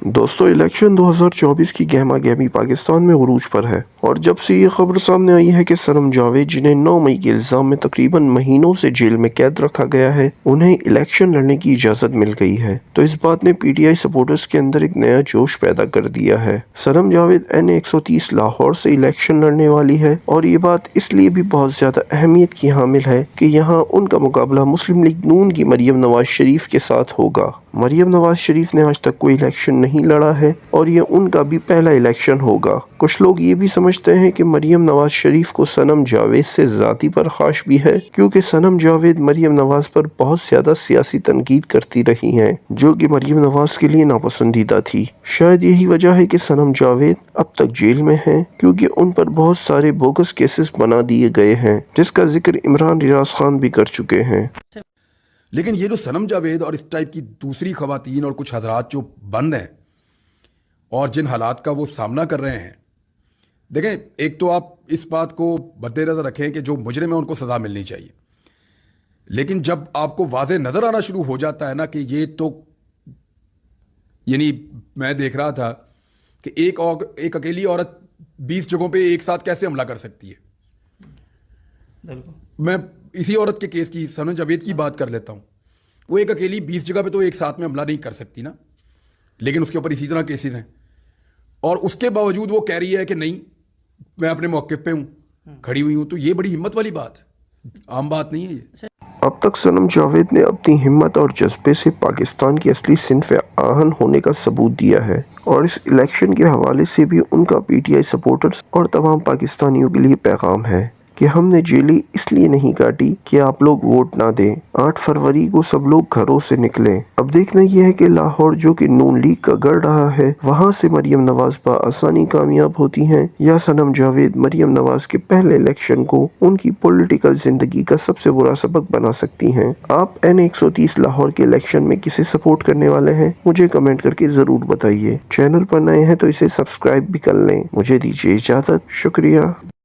دوستو الیکشن 2024 کی گہما گہمی پاکستان میں عروج پر ہے اور جب سے یہ خبر سامنے آئی ہے کہ صنم جاوید جنہیں 9 مئی کے الزام میں تقریباً مہینوں سے جیل میں قید رکھا گیا ہے انہیں الیکشن لڑنے کی اجازت مل گئی ہے تو اس بات نے پی ٹی آئی سپورٹرز کے اندر ایک نیا جوش پیدا کر دیا ہے۔ صنم جاوید N130 لاہور سے الیکشن لڑنے والی ہے اور یہ بات اس لیے بھی بہت زیادہ اہمیت کی حامل ہے کہ یہاں ان کا مقابلہ مسلم لیگ نون کی مریم نواز شریف کے ساتھ ہوگا۔ مریم نواز شریف نے آج تک کوئی الیکشن نہیں لڑا ہے اور یہ ان کا بھی پہلا الیکشن ہوگا۔ کچھ لوگ یہ بھی سمجھتے ہیں کہ مریم نواز شریف کو صنم جاوید سے ذاتی پرخاش بھی ہے کیونکہ صنم جاوید مریم نواز پر بہت زیادہ سیاسی تنقید کرتی رہی ہیں جو کہ مریم نواز کے لیے ناپسندیدہ تھی۔ شاید یہی وجہ ہے کہ صنم جاوید اب تک جیل میں ہیں کیونکہ ان پر بہت سارے بوگس کیسز بنا دیے گئے ہیں جس کا ذکر عمران ریاض خان بھی کر چکے ہیں۔ لیکن یہ جو صنم جاوید اور اس ٹائپ کی دوسری خواتین اور کچھ حضرات جو بند ہیں اور جن حالات کا وہ سامنا کر رہے ہیں، دیکھیں ایک تو آپ اس بات کو مد نظر رکھیں کہ جو مجرم ہیں ان کو سزا ملنی چاہیے، لیکن جب آپ کو واضح نظر آنا شروع ہو جاتا ہے نا کہ یہ تو یعنی میں دیکھ رہا تھا کہ ایک اکیلی عورت 20 جگہوں پہ ایک ساتھ کیسے حملہ کر سکتی ہے۔ میں اسی عورت کے کیس کی صنم جاوید کی بات کر لیتا ہوں، وہ ایک اکیلی 20 جگہ پہ تو ایک ساتھ میں حملہ نہیں کر سکتی نا، لیکن اس کے اوپر اسی طرح کیسز ہیں اور اس کے باوجود وہ کہہ رہی ہے کہ نہیں میں اپنے موقف پہ ہوں، کھڑی ہوئی ہوں، تو یہ بڑی ہمت والی بات ہے، عام بات نہیں ہے یہ۔ اب تک صنم جاوید نے اپنی ہمت اور جذبے سے پاکستان کی اصلی صنف آہن ہونے کا ثبوت دیا ہے اور اس الیکشن کے حوالے سے بھی ان کا پی ٹی آئی سپورٹرز اور تمام پاکستانیوں کے لیے پیغام ہے کہ ہم نے جیلیں اس لیے نہیں کاٹی کہ آپ لوگ ووٹ نہ دیں۔ 8 فروری کو سب لوگ گھروں سے نکلیں۔ اب دیکھنا یہ ہے کہ لاہور جو کہ نون لیگ کا گڑھ رہا ہے وہاں سے مریم نواز بآسانی کامیاب ہوتی ہیں یا صنم جاوید مریم نواز کے پہلے الیکشن کو ان کی پولیٹیکل زندگی کا سب سے برا سبق بنا سکتی ہیں۔ آپ N130 لاہور کے الیکشن میں کسے سپورٹ کرنے والے ہیں مجھے کمنٹ کر کے ضرور بتائیے۔ چینل پر نئے ہیں تو اسے سبسکرائب بھی کر لیں۔ مجھے دیجیے اجازت، شکریہ۔